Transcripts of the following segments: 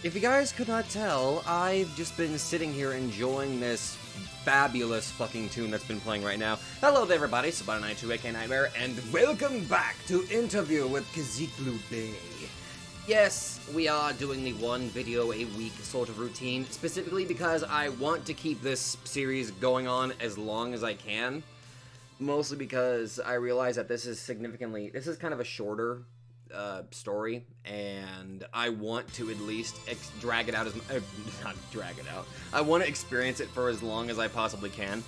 If you guys could not tell, I've just been sitting here enjoying this fabulous fucking tune that's been playing right now. Hello there everybody, Spinne aka Nightmare, and welcome back to Interview with Kaziklu Bey. Yes, we are doing the one video a week sort of routine, specifically because I want to keep this series going on as long as I can. Mostly because I realize that this is kind of a shorter story, and I want to at least drag it out not drag it out. I want to experience it for as long as I possibly can.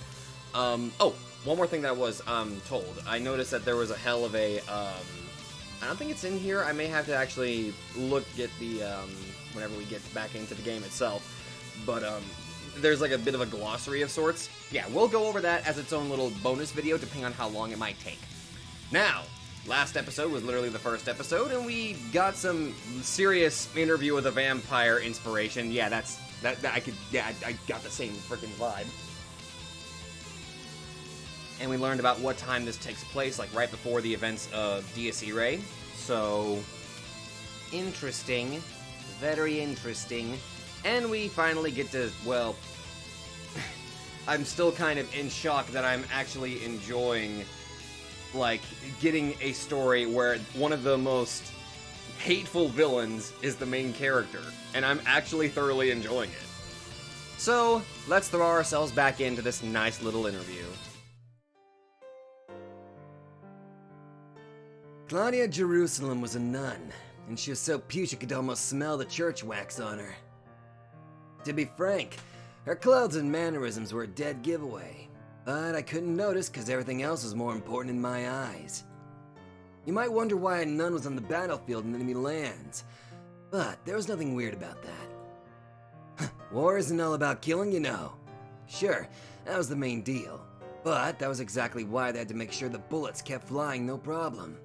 Oh, one more thing that I was told. I noticed that there was a hell of a I don't think it's in here. I may have to actually get the whenever we get back into the game itself. But there's like a bit of a glossary of sorts. Yeah, we'll go over that as its own little bonus video, depending on how long it might take. Now, last episode was literally the first episode, and we got some serious interview with a vampire inspiration. Yeah, I got the same freaking vibe. And we learned about what time this takes place, like right before the events of Irae. So, interesting. Very interesting. And we finally get to, well, I'm still kind of in shock that I'm actually enjoying, like, getting a story where one of the most hateful villains is the main character, and I'm actually thoroughly enjoying it. So, let's throw ourselves back into this nice little interview. Claudia Jerusalem was a nun, and she was so pure you could almost smell the church wax on her. To be frank, her clothes and mannerisms were a dead giveaway. But I couldn't notice because everything else was more important in my eyes. You might wonder why a nun was on the battlefield in enemy lands, but there was nothing weird about that. War isn't all about killing, you know. Sure, that was the main deal, but that was exactly why they had to make sure the bullets kept flying no problem.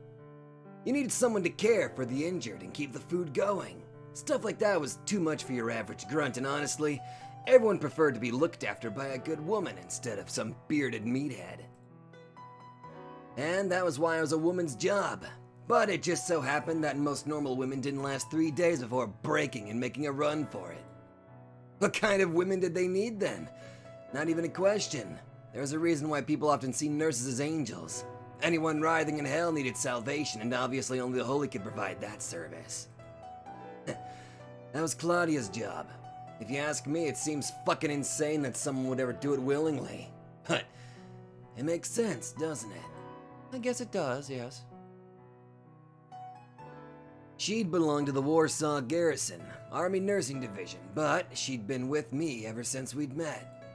You needed someone to care for the injured and keep the food going. Stuff like that was too much for your average grunt, and honestly, everyone preferred to be looked after by a good woman instead of some bearded meathead. And that was why it was a woman's job. But it just so happened that most normal women didn't last 3 days before breaking and making a run for it. What kind of women did they need then? Not even a question. There's a reason why people often see nurses as angels. Anyone writhing in hell needed salvation, and obviously only the holy could provide that service. That was Claudia's job. If you ask me, it seems fucking insane that someone would ever do it willingly. But it makes sense, doesn't it? I guess it does, yes. She'd belonged to the Warsaw Garrison, Army Nursing Division, but she'd been with me ever since we'd met.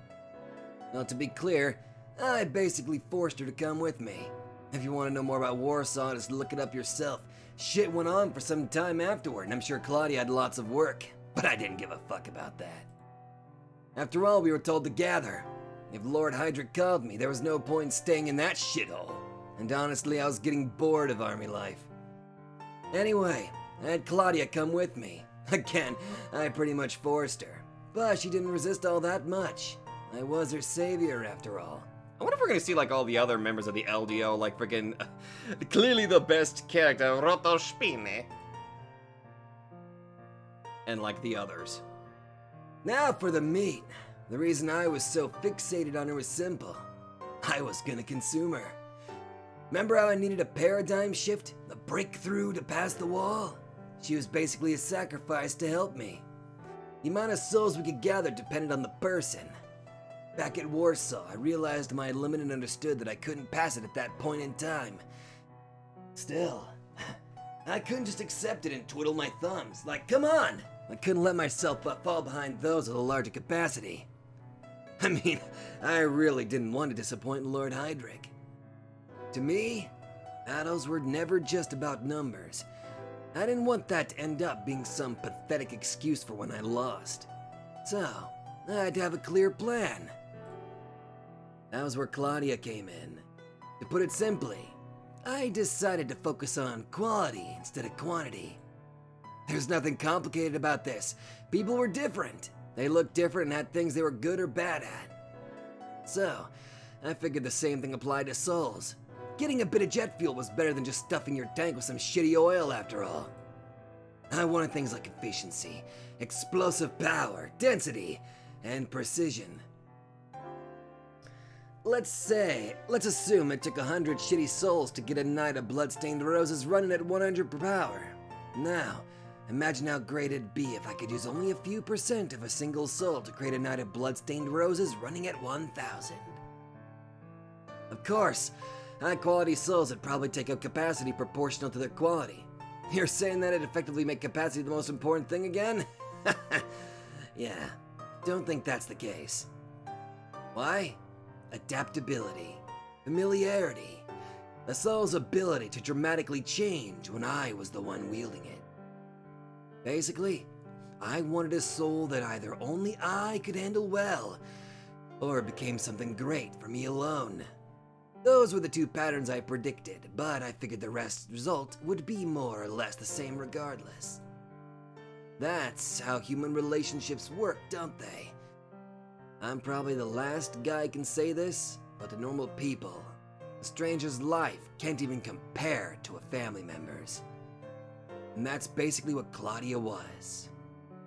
Now, to be clear, I basically forced her to come with me. If you want to know more about Warsaw, just look it up yourself. Shit went on for some time afterward, and I'm sure Claudia had lots of work. But I didn't give a fuck about that. After all, we were told to gather. If Lord Hydric called me, there was no point in staying in that shithole. And honestly, I was getting bored of army life. Anyway, I had Claudia come with me. Again, I pretty much forced her. But she didn't resist all that much. I was her savior, after all. I wonder if we're gonna see like all the other members of the LDO, like friggin' clearly the best character, Roto Spinne. And like the others. Now for the meat. The reason I was so fixated on her was simple. I was gonna consume her. Remember how I needed a paradigm shift? A breakthrough to pass the wall? She was basically a sacrifice to help me. The amount of souls we could gather depended on the person. Back at Warsaw, I realized my limit and understood that I couldn't pass it at that point in time. Still, I couldn't just accept it and twiddle my thumbs. Like, come on! I couldn't let myself fall behind those with a larger capacity. I mean, I really didn't want to disappoint Lord Hydric. To me, battles were never just about numbers. I didn't want that to end up being some pathetic excuse for when I lost. So, I had to have a clear plan. That was where Claudia came in. To put it simply, I decided to focus on quality instead of quantity. There's nothing complicated about this. People were different. They looked different and had things they were good or bad at. So, I figured the same thing applied to souls. Getting a bit of jet fuel was better than just stuffing your tank with some shitty oil after all. I wanted things like efficiency, explosive power, density, and precision. Let's assume it took 100 shitty souls to get a Knight of Bloodstained Roses running at 100 per power. Now, imagine how great it'd be if I could use only a few % of a single soul to create a Knight of Bloodstained Roses running at 1,000. Of course, high-quality souls would probably take up capacity proportional to their quality. You're saying that it'd effectively make capacity the most important thing again? Yeah, don't think that's the case. Why? Adaptability, familiarity, a soul's ability to dramatically change when I was the one wielding it. Basically, I wanted a soul that either only I could handle well, or became something great for me alone. Those were the two patterns I predicted, but I figured the result would be more or less the same regardless. That's how human relationships work, don't they? I'm probably the last guy can say this, but to normal people, a stranger's life can't even compare to a family member's. And that's basically what Claudia was.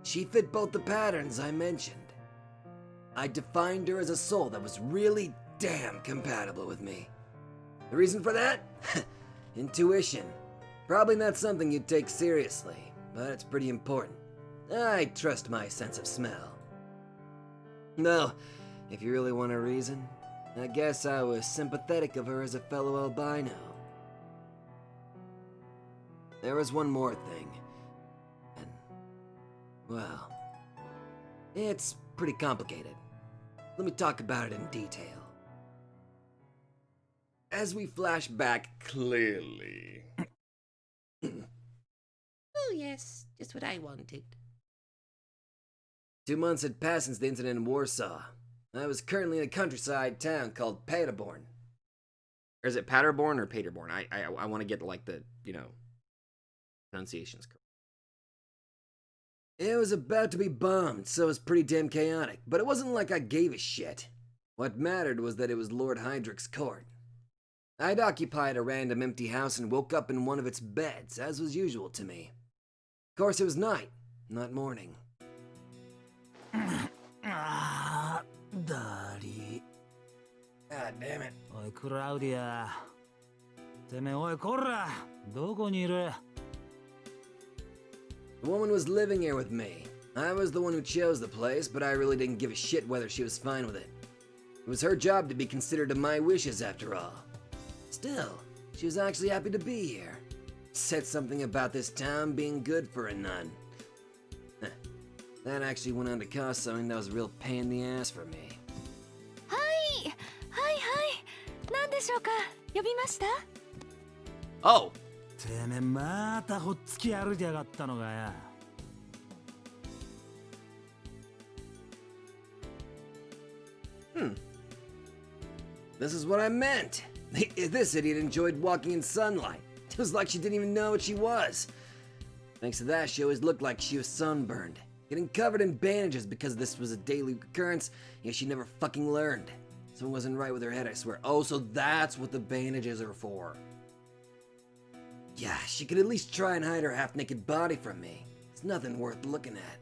She fit both the patterns I mentioned. I defined her as a soul that was really damn compatible with me. The reason for that? Intuition. Probably not something you'd take seriously, but it's pretty important. I trust my sense of smell. No, if you really want a reason, I guess I was sympathetic of her as a fellow albino. There was one more thing, and, well, it's pretty complicated. Let me talk about it in detail. As we flash back, clearly. Oh yes, just what I wanted. 2 months had passed since the incident in Warsaw. I was currently in a countryside town called Paderborn. Or is it Paderborn or Paderborn? I want to get like the, pronunciations correct. It was about to be bombed, so it was pretty damn chaotic, but it wasn't like I gave a shit. What mattered was that it was Lord Heydrich's court. I'd occupied a random empty house and woke up in one of its beds, as was usual to me. Of course, it was night, not morning. ダリ God damn it. おいクラウディアてめえおいこらどこにいる The woman was living here with me. I was the one who chose the place, but I really didn't give a shit whether she was fine with it. It was her job to be considerate of my wishes after all. Still, she was actually happy to be here. Said something about this town being good for a nun. That actually went on to cause something that was a real pain in the ass for me. はい何でしょうか呼びました Oh! てめえまたほっつき歩いてやがったのかや This is what I meant. This idiot enjoyed walking in sunlight. It was like she didn't even know what she was. Thanks to that, she always looked like she was sunburned. Getting covered in bandages because this was a daily occurrence, she never fucking learned. Something wasn't right with her head, I swear. Oh, so that's what the bandages are for. Yeah, she could at least try and hide her half-naked body from me. It's nothing worth looking at.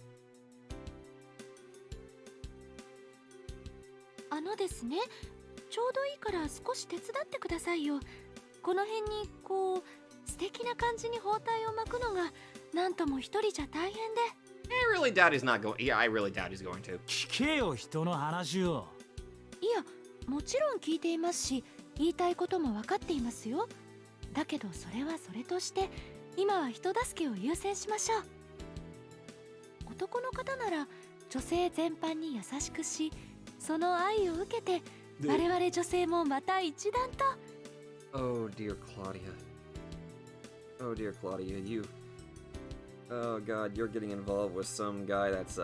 ですねちょうどいいから少し手伝ってくださいよこの辺にこう素敵な感じに包帯を巻くのがなんとも一人じゃ大変で I really doubt he's not going. Yeah, I really doubt he's going to. 聞けよ人の話をいやもちろん聞いていますし言いたいことも分かっていますよだけどそれはそれとして今は人助けを優先しましょう男の方なら女性全般に優しくしその愛を受けて我々女性もまた一段と Oh dear Claudia. Oh dear Claudia, you. Oh god, you're getting involved with some guy that's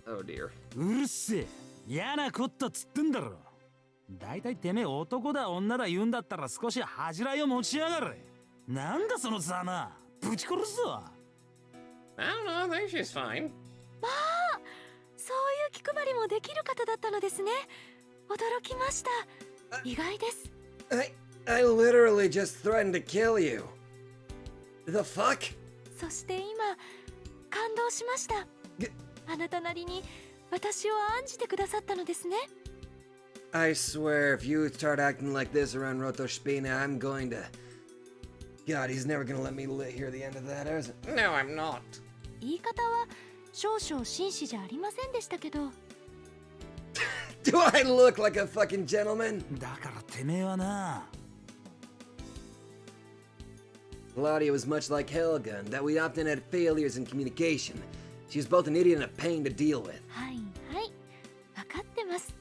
Oh dear. うるせえ嫌なこったつってんだろだいたいてめえ男だ女だ言うんだったら少し恥じらいを持ちやがれなんだそのざまぶち殺すぞ I don't know, I think she's fine. まあそういう気配りもできる方だったのですね驚きました意外です I literally just threatened to kill you. The fuck? そして今動しました。げあなたなりに私を案じてくださったのですね。 I swear, if you start acting like this around Roto Spinne, I'm going to... God, he's never gonna let me hear the end of that, is it? No, I'm not. 言い方は少々紳士じゃありませんでしたけど。 Do I look like a fucking gentleman? だからてめえはな。 Claudia was much like Helga in that we often had failures in communication. She was both an idiot and a pain to deal with. はいはい、分かってます。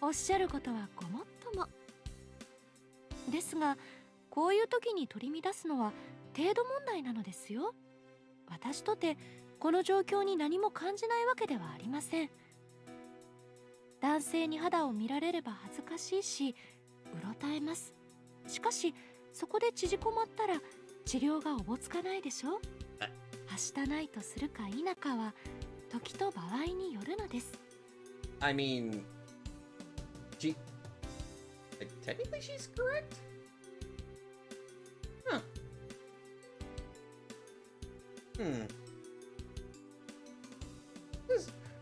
おっしゃることはごもっとも。ですが、こういう時に取り乱すのは程度問題なのですよ。私とてこの状況に何も感じないわけではありません。男性に肌を見られれば恥ずかしいし、うろたえます。しかし、そこで縮こまったら治療がおぼつかないでしょ。はしたないとするか否かは時と場合によるのです。 I mean, technically she's correct. Huh.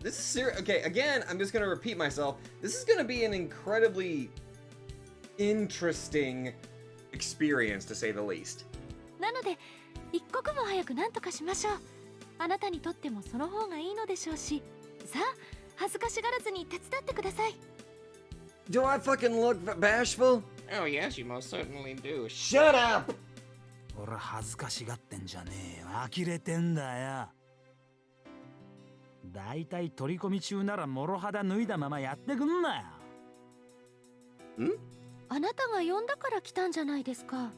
This is serious. Okay, again, I'm just gonna repeat myself. This is gonna be an incredibly interesting experience, to say the least. なので一刻も早く何とかしましょう。あなたにとってもその方がいいのでしょうし、さあ恥ずかしがらずに手伝ってください。 Do I fucking look bashful? Oh, yes, you most certainly do. Shut up! 俺恥ずかしがってんじゃねえよ。呆れてんだよ。だいたい取り込み中なら諸肌脱いだままやってくんなよ。ん？あなたが呼んだから来たんじゃないですか。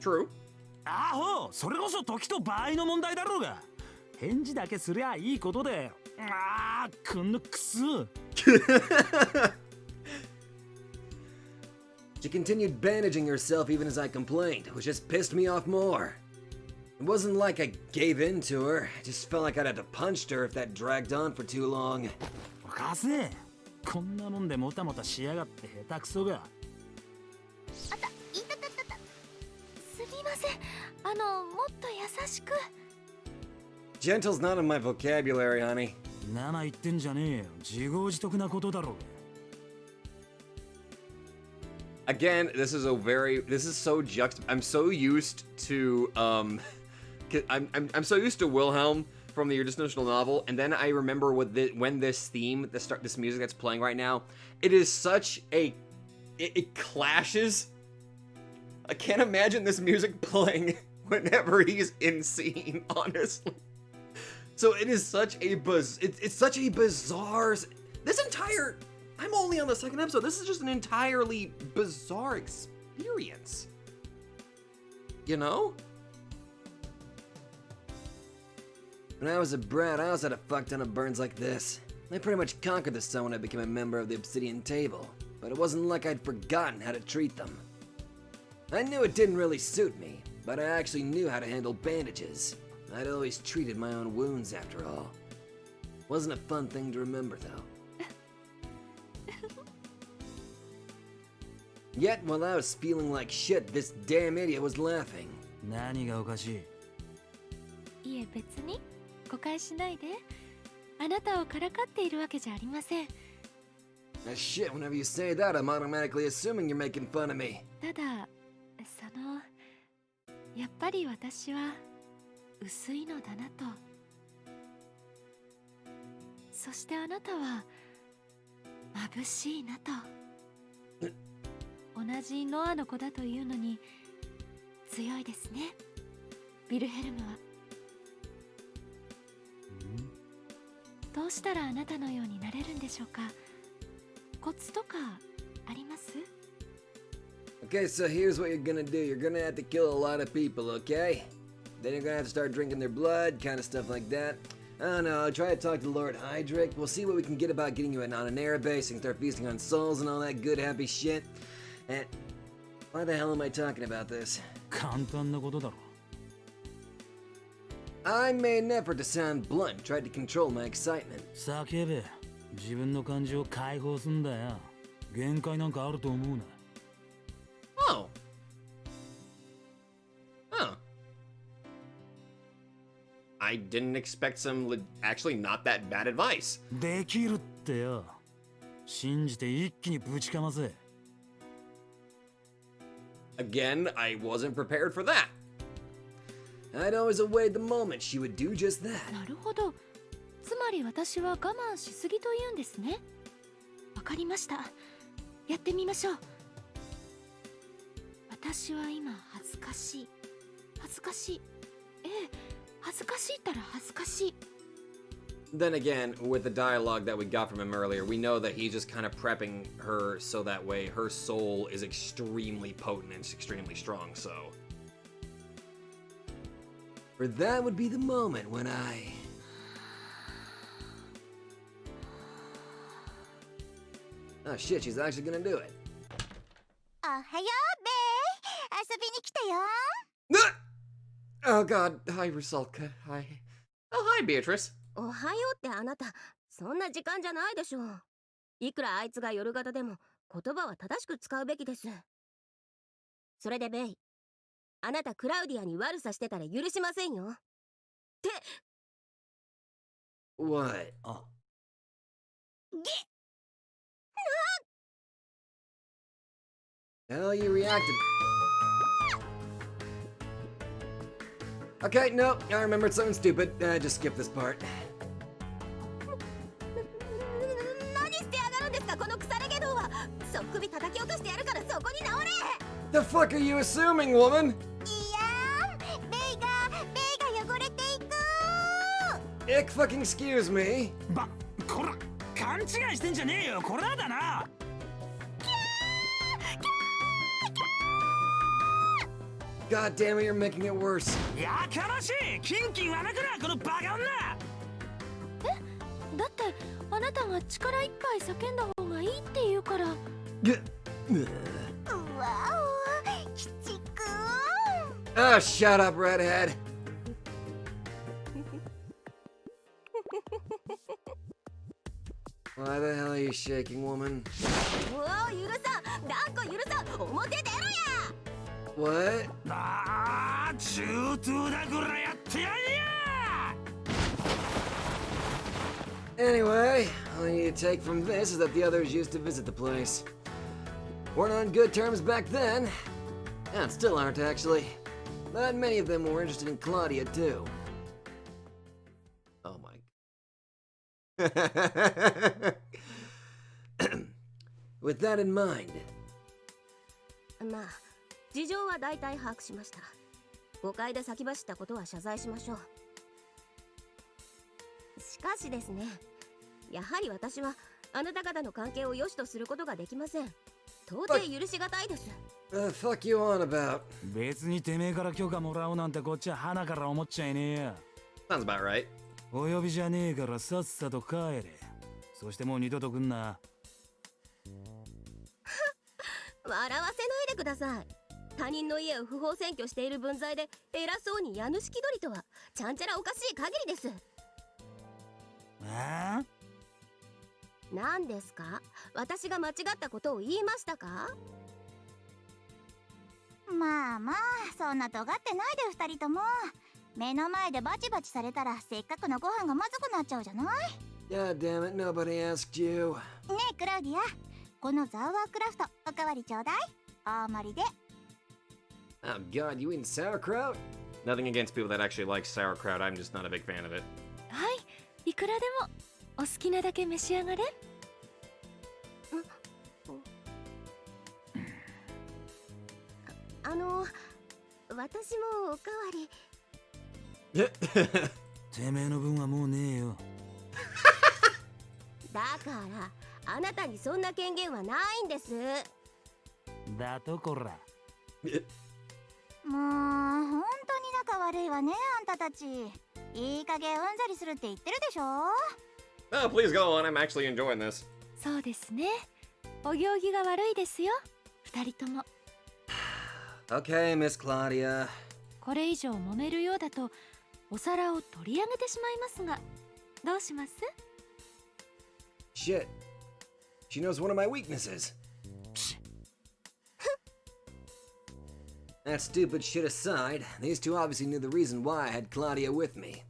True. アホ、それこそ時と場合の問題だろうが。返事だけすりゃいいことだよ。ああ、こんなクス。She continued bandaging herself even as I complained, which just pissed me off more. It wasn't like I gave in to her, I just felt like I'd have to punch her if that dragged on for too long. かせ、こんなもんでもたもたしやがって下手くそが。あた、いたたたた。すみません。もっと優しく。 Gentle's not in my vocabulary, honey. 生言ってんじゃねえよ。自業自得なことだろうが。 Again, this is so I'm so used to I'm so used to Wilhelm from the original novel, and then I remember when this music that's playing right now, it is such a it clashes. I can't imagine this music playing whenever he's in scene, honestly. So it is such a it's such a bizarre. This entire, I'm only on the second episode. This is just an entirely bizarre experience. You know? When I was a brat, I also had a fuck ton of burns like this. I pretty much conquered the sun when I became a member of the Obsidian Table, but it wasn't like I'd forgotten how to treat them. I knew it didn't really suit me, but I actually knew how to handle bandages. I'd always treated my own wounds after all. Wasn't a fun thing to remember though. Yet, while I was feeling like shit, this damn idiot was laughing. 何がおかしい？いえ別に誤解しないで。あなたをからかっているわけじゃありません。 Shit, whenever you say that, I'm automatically assuming you're making fun of me. ただ、やっぱり私は薄いのだなと。そしてあなたは眩しいなと。同じノアの子だというのに強いですね、ヴィルヘルムは。どうしたらあなたのようになれるんでしょうか。コツとかあります？ Okay, so here's what you're gonna do. You're gonna have to kill a lot of people, okay? Then you're gonna have to start drinking their blood, kind of stuff like that. I don't know, try to talk to Lord Hydric. We'll see what we can get about getting you on an air base and start feasting on souls and all that good happy shit. And why the hell am I talking about this? 簡単なことだろ。 I made an effort to sound blunt, tried to control my excitement. 叫べ。自分の感情を解放すんだよ。限界なんかあると思うな。 Oh. Huh. I didn't expect some actually not that bad advice. できるってよ。信じて一気にぶちかませ。Again, I wasn't prepared for that. I'd always awaited the moment she would do just that. なるほど。つまり私は我慢しすぎと言うんですね。わかりました。やってみましょう。私は今恥ずかしい。恥ずかしい。ええ、恥ずかしいったら恥ずかしい。Then again, with the dialogue that we got from him earlier, we know that he's just kind of prepping her so that way her soul is extremely potent and extremely strong, so. For that would be the moment when I... Oh shit, she's actually gonna do it. おはよう、ベイ。遊びに来たよ。Oh god, hi Rusalka, hi. Oh, hi Beatrice. おはようってあなた、そんな時間じゃないでしょう。いくらあいつが夜型でも言葉は正しく使うべきです。それでベイ、あなたクラウディアに悪さしてたら許しませんよ。って。What? あ。Hell, you reacted. Okay, no, I remembered something stupid. Just skip this part. 何してやがるんですか、この腐れ毛道は。そっくび叩き落としてやるからそこに直れ。 The fuck are you assuming, woman? いやー、ベイが汚れていく。 Ick fucking excuse me. こら、勘違いしてんじゃねえよ。これだな。God damn it, you're making it worse. やかましい。キンキンはなくな、このバカ女。だってあなたが力いっぱい叫んだ方がいいって言うから。うわお、鬼畜。 Oh, shut up, redhead. Why the hell are you shaking, woman? うわお、許さん、断固許さん、表出ろや。 What? ああ、中東だこら、やってやんや。 Anyway, all you need to take from this is that the others used to visit the place. Weren't on good terms back then, and still aren't actually. But many of them were interested in Claudia too. Oh my. With that in mind. まあ、事情は大体把握しました。誤解で先走ったことは謝罪しましょう。しかしですね、やはり私はあなた方の関係を良しとすることができません。到底許しがたいです。Fuck you on about? 別にてめえから許可もらおうなんてこっちは花から思っちゃいねえや。 Sounds about right. お呼びじゃねえからさっさと帰れ。そしてもう二度と来んな。笑わせないでください。他人の家を不法占拠している分際で偉そうに家主気取りとはちゃんちゃらおかしい限りです。ああ？何ですか？私が間違ったことを言いましたか？まあまあ、そんな尖ってないで二人とも。目の前でバチバチされたらせっかくのご飯がまずくなっちゃうじゃない？ God damn it, nobody asked you. ねえクラウディア、このザワークラフトおかわりちょうだい。大盛りで。 Oh god, you eating sauerkraut? Nothing against people that actually like sauerkraut, I'm just not a big fan of it. はい、いくらでもお好きなだけ召し上がれ。私もおかわり。てめえの分はもうねえよ。だからあなたにそんな権限はないんです。だとこら。もう本当に仲悪いわね、あんたたち。いい加減うんざりするって言ってるでしょ。 Oh, please go on, I'm actually enjoying this. そうですね。お行儀が悪いですよ、二人とも。 Okay, Miss Claudia. これ以上揉めるようだとお皿を取り上げてしまいますが、どうします？ Shit. She knows one of my weaknesses. That stupid shit aside, these two obviously knew the reason why I had Claudia with me.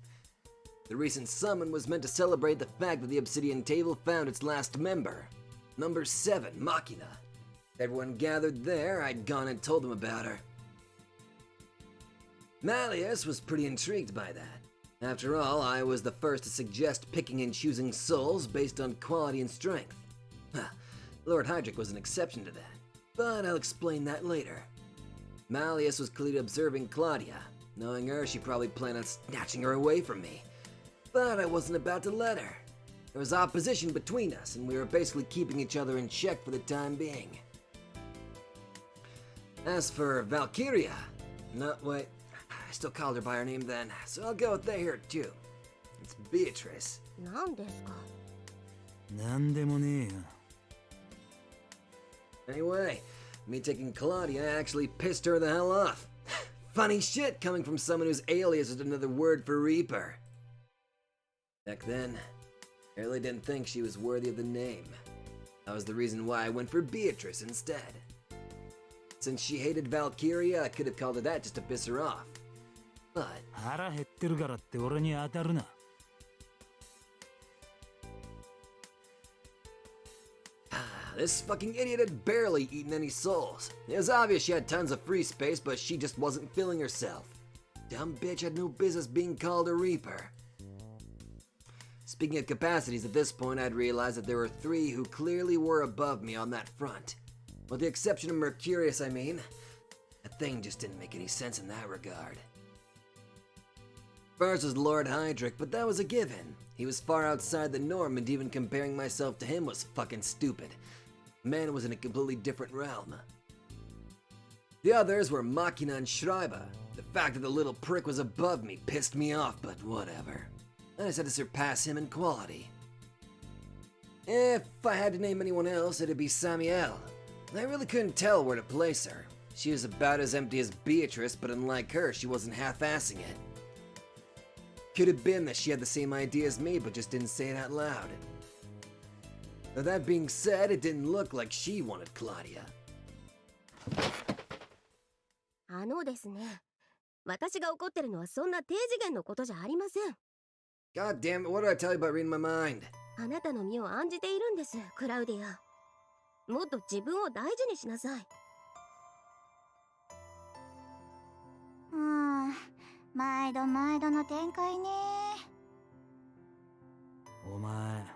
The recent summon was meant to celebrate the fact that the obsidian table found its last member, number 7, Machina. Everyone gathered there, I'd gone and told them about her. Malleus was pretty intrigued by that. After all, I was the first to suggest picking and choosing souls based on quality and strength. Lord Hydric was an exception to that, but I'll explain that later. Malleus was clearly observing Claudia. Knowing her, she probably planned on snatching her away from me. But I wasn't about to let her. There was opposition between us, and we were basically keeping each other in check for the time being. As for Valkyria, no, wait, I still called her by her name then, so I'll go with that here too. It's Beatrice. 何ですか? なんでもねえよ。 Anyway, me taking Claudia actually pissed her the hell off. Funny shit coming from someone whose alias is another word for Reaper. Back then, I really didn't think she was worthy of the name. That was the reason why I went for Beatrice instead. Since she hated Valkyria, I could have called her that just to piss her off. But 腹減ってるからって俺に当たるな。 this fucking idiot had barely eaten any souls. It was obvious she had tons of free space, but she just wasn't filling herself. Dumb bitch had no business being called a Reaper. Speaking of capacities, at this point I'd realized that there were 3 who clearly were above me on that front. With the exception of Mercurius, I mean. That thing just didn't make any sense in that regard. First was Lord Hydric, but that was a given. He was far outside the norm, and even comparing myself to him was fucking stupid. Man was in a completely different realm. The others were Machina and Schreiber. The fact that the little prick was above me pissed me off, but whatever. I just had to surpass him in quality. If I had to name anyone else, it'd be Samiel. I really couldn't tell where to place her. She was about as empty as Beatrice, but unlike her, she wasn't half-assing it. Could have been that she had the same idea as me, but just didn't say it out loud. Now that being said, it didn't look like she wanted Claudia. ですね。私が怒ってるのはそんな低次元のことじゃありません。 God damn it, what did I tell you about reading my mind? あなたの身を案じているんです、クラウディア。もっと自分を大事にしなさい。毎度毎度の展開ね。お前、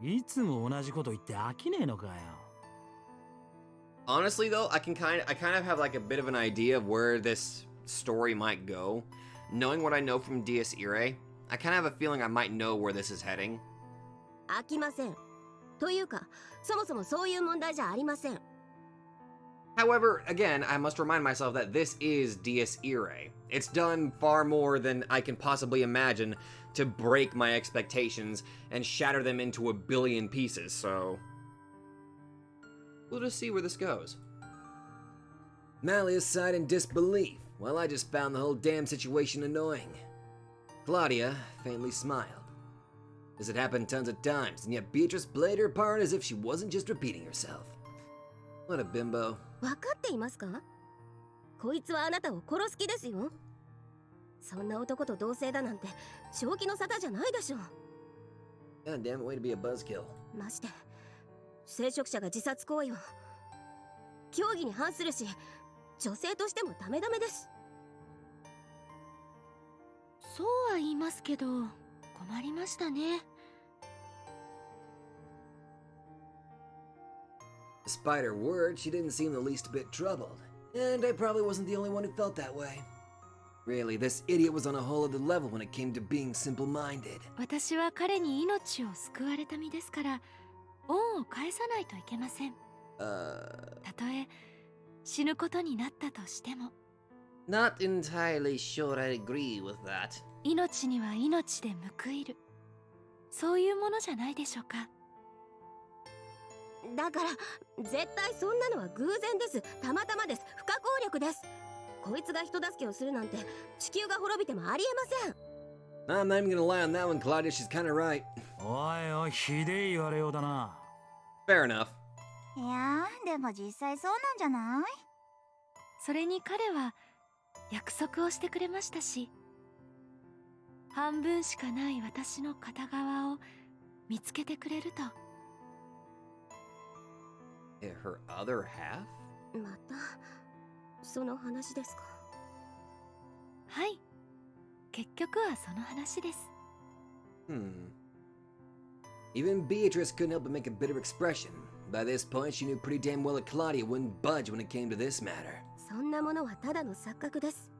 いつも同じこと言って飽きねえのかよ。 Honestly, though, I kind of have like a bit of an idea of where this story might go. Knowing what I know from DS Irae, I kind of have a feeling I might know where this is heading. 飽きません。というか、そもそもそういう問題じゃありません。 However, again, I must remind myself that this is DS Irae. It's done far more than I can possibly imagine to break my expectations and shatter them into a billion pieces, so... we'll just see where this goes. Malleus sighed in disbelief, while I just found the whole damn situation annoying. Claudia faintly smiled. This had happened tons of times, and yet Beatrice played her part as if she wasn't just repeating herself. What a bimbo. 分かっていますか？こいつはあなたを殺す気ですよ。そんな男と同棲だなんて正気の沙汰じゃないでしょう。 God damn it, way to be a buzzkill. まして聖職者が自殺行為を教義に反するし、女性としてもダメダメです。そうは言いますけど困りましたね。 Despite her words, she didn't seem the least bit troubled, and I probably wasn't the only one who felt that way. Really, this idiot was on a whole other level when it came to being simple-minded. 私は彼に命を救われた身ですから恩を返さないといけません。たとえ死ぬことになったとしても。 Not entirely sure I agree with that. 命には命で報いる。そういうものじゃないでしょうか。 だから絶対そんなのは偶然です。たまたまです。不可抗力です。こいつが人助けをするなんて地球が滅びてもありえません。 I'm not even gonna lie on that one, Claudia. She's kinda right. おいおい、ひでえ言われようだな。 Fair enough. いやー、でも実際そうなんじゃない？それに彼は約束をしてくれましたし、半分しかない私の片側を見つけてくれると。Her other half? またその話ですか。はい、結局はその話です。Even Beatrice couldn't help but make a bitter expression. By this point, she knew pretty damn well that Claudia wouldn't budge when it came to this matter. そんなものはただの錯覚です。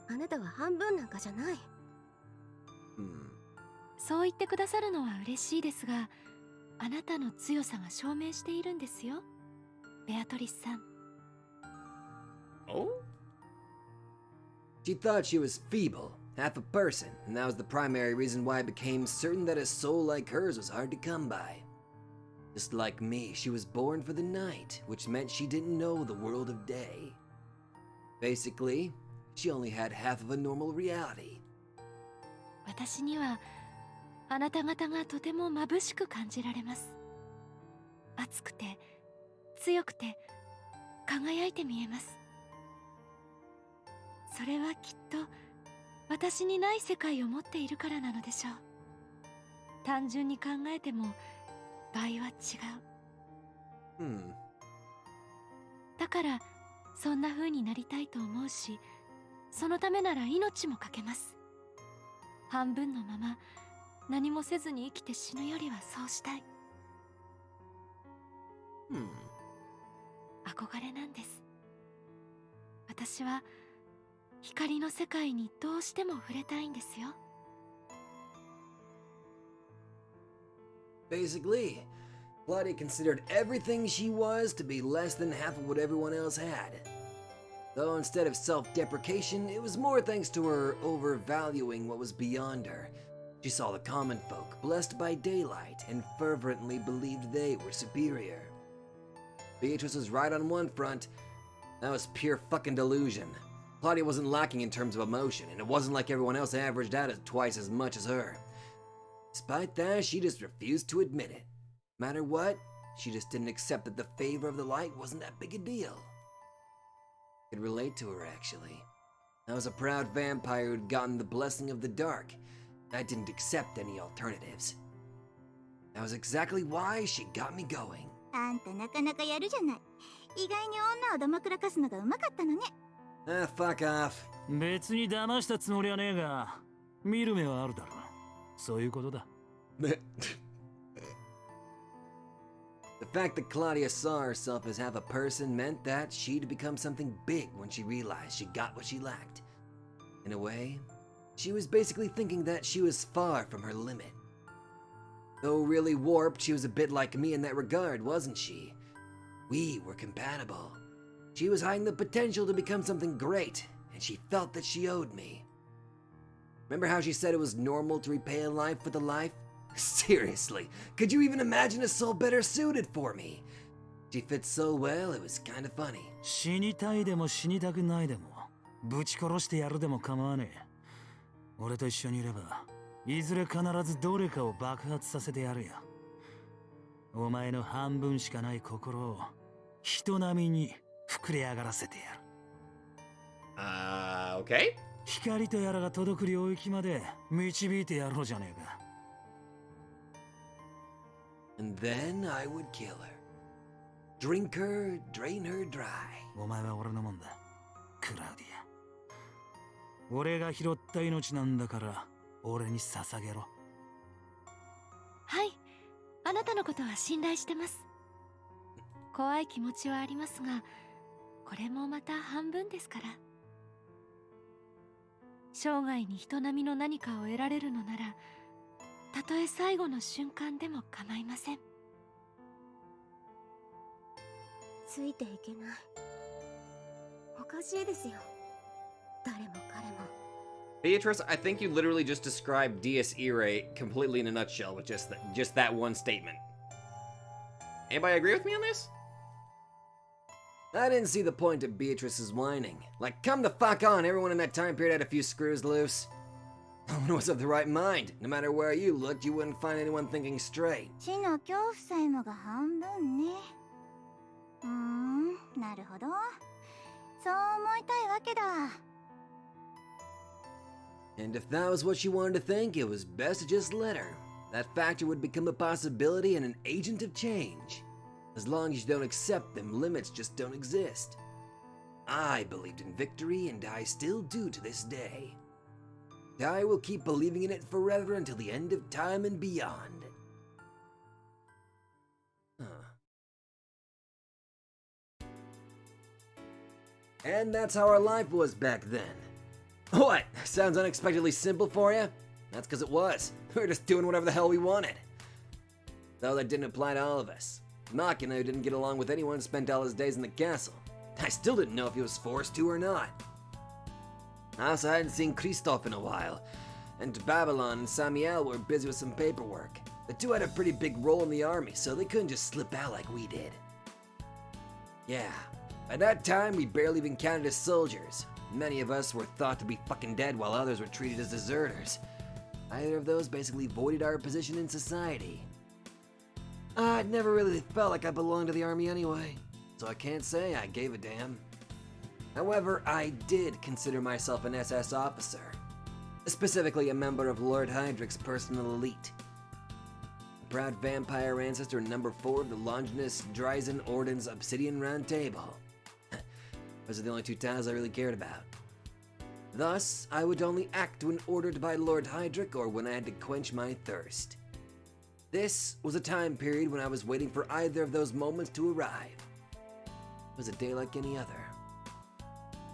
あなたは半分なんかじゃない。そう言ってくださるのは嬉しいですが、あなたの強さが証明しているんですよ、ベアトリスさん。Oh? She thought she was feeble, half a person, and that was the primary reason why it became certain that a soul like hers was hard to come by. Just like me, she was born for the night, which meant she didn't know the world of day. Basically, she only had half of a normal reality. 私にはあなた方がとても眩しく感じられます。熱くて強くて輝いて見えます。それはきっと私にない世界を持っているからなのでしょう。単純に考えても倍は違う。だからそんな風になりたいと思うし、そのためなら命もかけます。半分のまま何もせずに生きて死ぬよりはそうしたい。憧れなんです。私は光の世界にどうしても触れたいんですよ。Basically, Claudia considered everything she was to be less than half of what everyone else had. Though instead of self-deprecation, it was more thanks to her overvaluing what was beyond her. She saw the common folk blessed by daylight and fervently believed they were superior. Beatrice was right on one front. That was pure fucking delusion. Claudia wasn't lacking in terms of emotion, and it wasn't like everyone else averaged out at twice as much as her. Despite that, she just refused to admit it. No matter what, she just didn't accept that the favor of the light wasn't that big a deal. I could relate to her, actually. I was a proud vampire who'd gotten the blessing of the dark. I didn't accept any alternatives. That was exactly why she got me going. あんたなかなかやるじゃない。意外に女をだまくらかすのがうまかったのね。Ah, fuck off. 別に騙したつもりはねえが、見る目はあるだろう。そういうことだ。The fact that Claudia saw herself as half a person meant that she'd become something big when she realized she got what she lacked. In a way, she was basically thinking that she was far from her limit. Though really warped, she was a bit like me in that regard, wasn't she? We were compatible. She was hiding the potential to become something great, and she felt that she owed me. Remember how she said it was normal to repay a life with a life? Seriously, could you even imagine a soul better suited for me? She fits so well, it was kind of funny. 死にたいでも死にたくないでも、ぶち殺してやるでも構わねえ。俺と一緒にいれば、いずれ必ずどれかを爆発させてやるよ。お前の半分しかない心を人並みに膨れ上がらせてやる。Okay? 光とやらが届く領域まで導いてやろうじゃねえか。And then I would kill her. Drink her, drain her dry. お前は俺のもんだ、クラウディア。俺が拾った命なんだから、俺に捧げろ。はい、あなたのことは信頼してます。怖い気持ちはありますが、これもまた半分ですから。生涯に人並みの何かを得られるのなら、たとえ最後の瞬間でも構いません。ついていけない。おかしいですよ。誰も彼も。Beatrice, I think you literally just described Dies Irae completely in a nutshell with just that one statement. Anybody agree with me on this? I didn't see the point of Beatrice's whining. Like, come the fuck on, everyone in that time period had a few screws loose. No one was of the right mind. No matter where you looked, you wouldn't find anyone thinking straight. 死の恐怖さえもが半分ね。なるほど。そう思いたいわけだ。And if that was what she wanted to think, it was best to just let her. That factor would become a possibility and an agent of change. As long as you don't accept them, limits just don't exist. I believed in victory, and I still do to this day. I will keep believing in it forever until the end of time and beyond. And that's how our life was back then. What? Sounds unexpectedly simple for you? That's because it was. We were just doing whatever the hell we wanted. Though that didn't apply to all of us. Makina, who didn't get along with anyone, spent all his days in the castle. I still didn't know if he was forced to or not. I also hadn't seen Christoph in a while, and Babylon and Samiel were busy with some paperwork. The two had a pretty big role in the army, so they couldn't just slip out like we did. Yeah, by that time we barely even counted as soldiers. Many of us were thought to be fucking dead while others were treated as deserters. Either of those basically voided our position in society. I'd never really felt like I belonged to the army anyway, so I can't say I gave a damn. However, I did consider myself an SS officer, specifically a member of Lord Heidrich's personal elite. A proud vampire ancestor and number 4 of the Longinus Dryzen Orden's Obsidian Round Table. Those are the only 2 titles I really cared about. Thus, I would only act when ordered by Lord Heidrich or when I had to quench my thirst. This was a time period when I was waiting for either of those moments to arrive. It was a day like any other.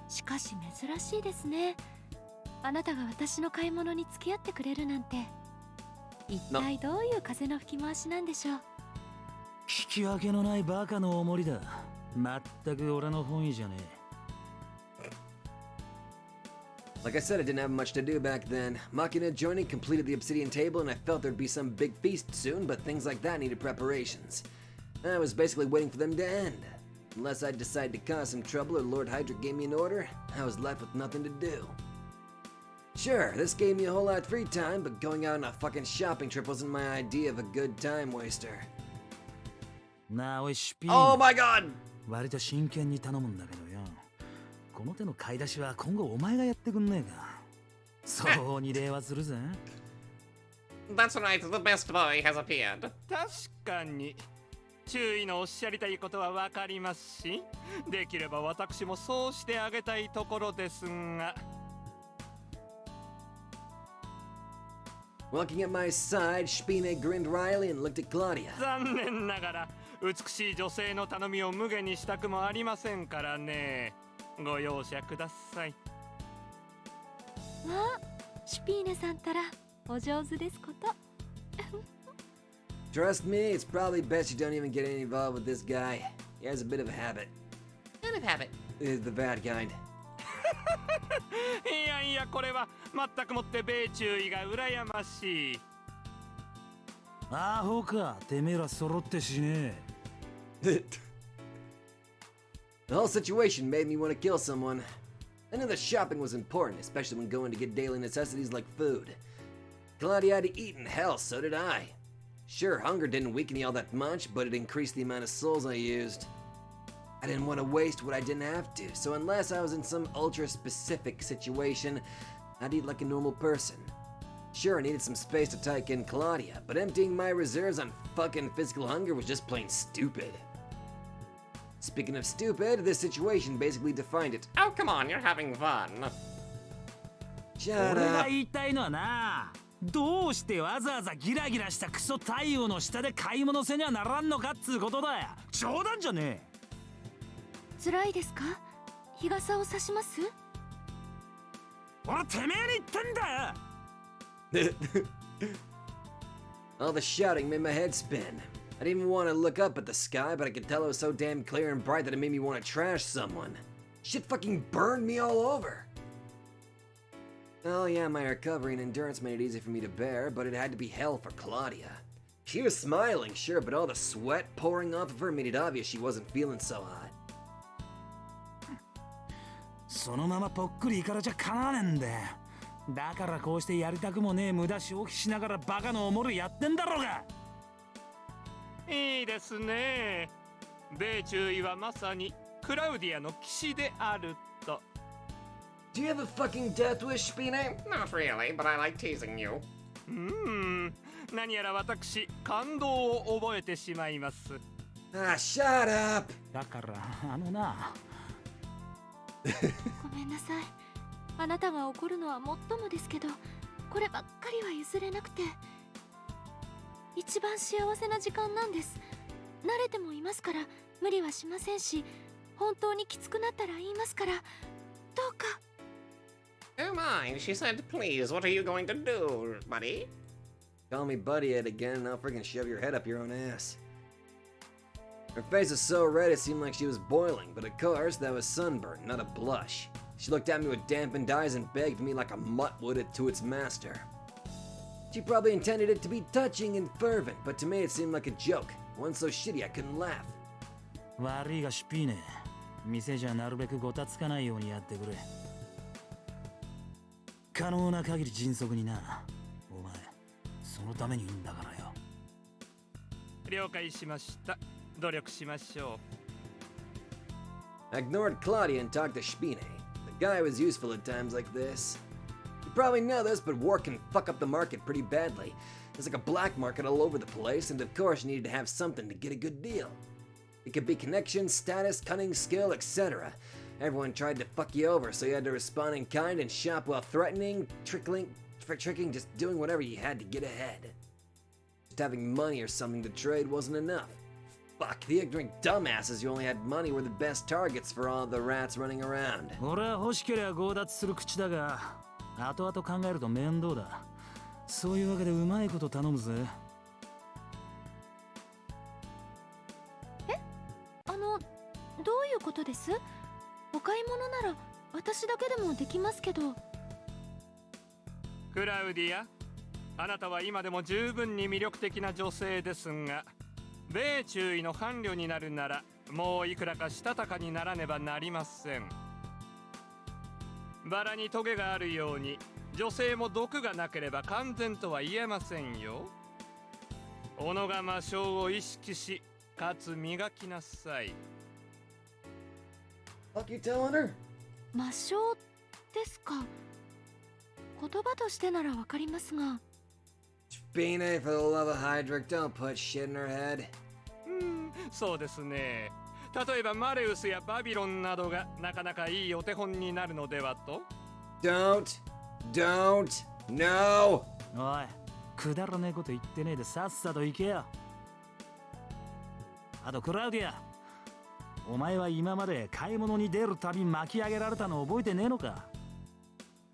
しかし珍しいですね。あなたが私の買い物に付き合ってくれるなんて。一体どういう風の吹き回しなんでしょう。聞き分けのないバカのおもりだ。まったく俺の本意じゃねえ。Like I said, I didn't have much to do back then. Makina joining completed the obsidian table, and I felt there'd be some big feast soon, but things like that needed preparations. I was basically waiting for them to end. Unless I'd decide to cause some trouble or Lord Heidrich gave me an order, I was left with nothing to do. Sure, this gave me a whole lot of free time, but going out on a fucking shopping trip wasn't my idea of a good time waster. なあおいシュピーン。 Oh my god! 割と真剣に頼むんだけどよ。この手の買い出しは今後お前がやってくんねえか。そうに礼はするぜ。That's right, the best boy has appeared. 確かに注意のおっしゃりたいことはわかりますし、できれば私もそうしてあげたいところですが。Walking at my side, Spinne grinned wryly and looked at Claudia. 残念ながら美しい女性の頼みを無限にしたくもありませんからね。ご容赦ください。あ、シュピーネさんたらお上手ですこと。Trust me, it's probably best you don't even get any involved with this guy. He has a bit of a habit. Kind of habit. The bad kind. いやいや、これは全くもって米中意が羨ましい。アホか、てめえら揃ってしねえ。The whole situation made me want to kill someone. I knew that shopping was important, especially when going to get daily necessities like food. Claudia had to eat, and hell, so did I. Sure, hunger didn't weaken me all that much, but it increased the amount of souls I used. I didn't want to waste what I didn't have to, so unless I was in some ultra-specific situation, I'd eat like a normal person. Sure, I needed some space to take in Claudia, but emptying my reserves on fucking physical hunger was just plain stupid. Speaking of stupid, this situation basically defined it. Oh, come on, you're having fun. Shut 俺が up. 言いたいのはな、どうしてわざわざギラギラしたクソ太陽の下で買い物せにはならんのかっつうことだよ。冗談じゃねえ。辛いですか？日傘を差します？俺てめえに言ってんだよ。All the shouting made my head spin. I didn't even want to look up at the sky, but I could tell it was so damn clear and bright that it made me want to trash someone. Shit fucking burned me all over. Oh yeah, my recovery and endurance made it easy for me to bear, but it had to be hell for Claudia. She was smiling, sure, but all the sweat pouring off of her made it obvious she wasn't feeling so hot. そのままぽっくりいからじゃかなわねえんだよ。だからこうしてやりたくもねえ無駄消費しながらバカのおもろいやってんだろうが。いいですね。米中意はまさにクラウディアの騎士であると。Do you have a fucking death wish, Spinne? Not really, but I like teasing you. 何やら私感動を覚えてしまいます。 Ah, shut up! だからあのな。ごめんなさい。あなたが怒るのはもっともですけど、こればっかりは譲れなくて。一番幸せな時間なんです。慣れてもいますから無理はしませんし、本当にきつくなったら言いますから、どうか。 Oh my, she said please, what are you going to do, buddy? Call me buddy Ed again and I'll friggin' shove your head up your own ass. Her face was so red it seemed like she was boiling, but of course that was sunburn, not a blush. She looked at me with dampened eyes and begged me like a mutt would it to its master. She probably intended it to be touching and fervent, but to me it seemed like a joke. One so shitty I couldn't laugh. 悪いがシュピーネ、店じゃなるべくごたつかないようにやってくれ。可能な限り迅速にな。お前、そのためにいいんだからよ。了解しました。努力しましょう。 I ignored Claudia and talked to Spinne. The guy was useful at times like this. You probably know this, but war can fuck up the market pretty badly. There's like a black market all over the place, and of course you needed to have something to get a good deal. It could be connections, status, cunning, skill, etc. Everyone tried to fuck you over, so you had to respond in kind and shop while threatening, tricking, just doing whatever you had to get ahead. Just having money or something to trade wasn't enough. Fuck, the ignorant dumbasses who only had money were the best targets for all the rats running around. 俺は欲しければ強奪する口だが、後々考えると面倒だ。そういうわけでうまいこと頼むぜ。どういうことです？お買い物なら私だけでもできますけど。クラウディア、あなたは今でも十分に魅力的な女性ですが、米中尉の伴侶になるならもういくらかしたたかにならねばなりません。バラにトゲがあるように女性も毒がなければ完全とは言えませんよ。己が魔性を意識し、かつ磨きなさい。Fuck you telling her? 魔性ですか。言葉としてならわかりますが。Spinne, for the love of Hydric, don't put shit in her head. そうですね。例えばマレウスやバビロンなどがなかなかいいお手本になるのではと。Don't, no! おい、くだらねえこと言ってねえでさっさと行けよ。あとクラウディア、お前は今まで買い物に出るたび巻き上げられたの覚えてねえのか？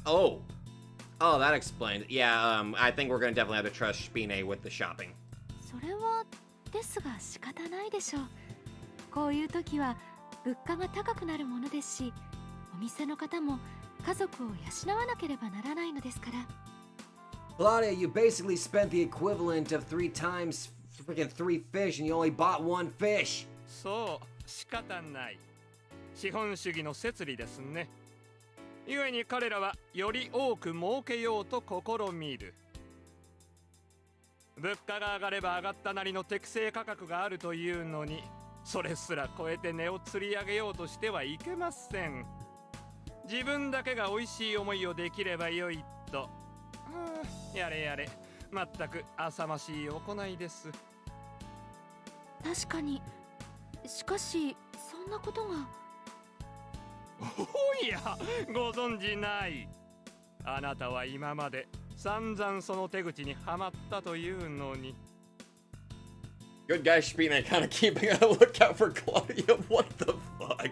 Oh, that explained. Yeah, I think we're gonna definitely have to trust Spinne with the shopping. それはですが仕方ないでしょう。こういう時は物価が高くなるものですし、お店の方も家族を養わなければならないのですから。Claudia, you basically spent the equivalent of 3 times freaking 3 fish and you only bought 1 fish. そう、仕方ない。資本主義の摂理ですね。故に彼らはより多く儲けようと試みる。物価が上がれば上がったなりの適正価格があるというのに、それすら超えて値を釣り上げようとしてはいけません。自分だけが美味しい思いをできればよいと。やれやれ、まったく浅ましい行いです。確かに。しかしそんなことが。おや、ご存じない。あなたは今まで散々その手口にはまったというのに。Good guy Spinne kind of keeping a lookout for Claudia. What the fuck?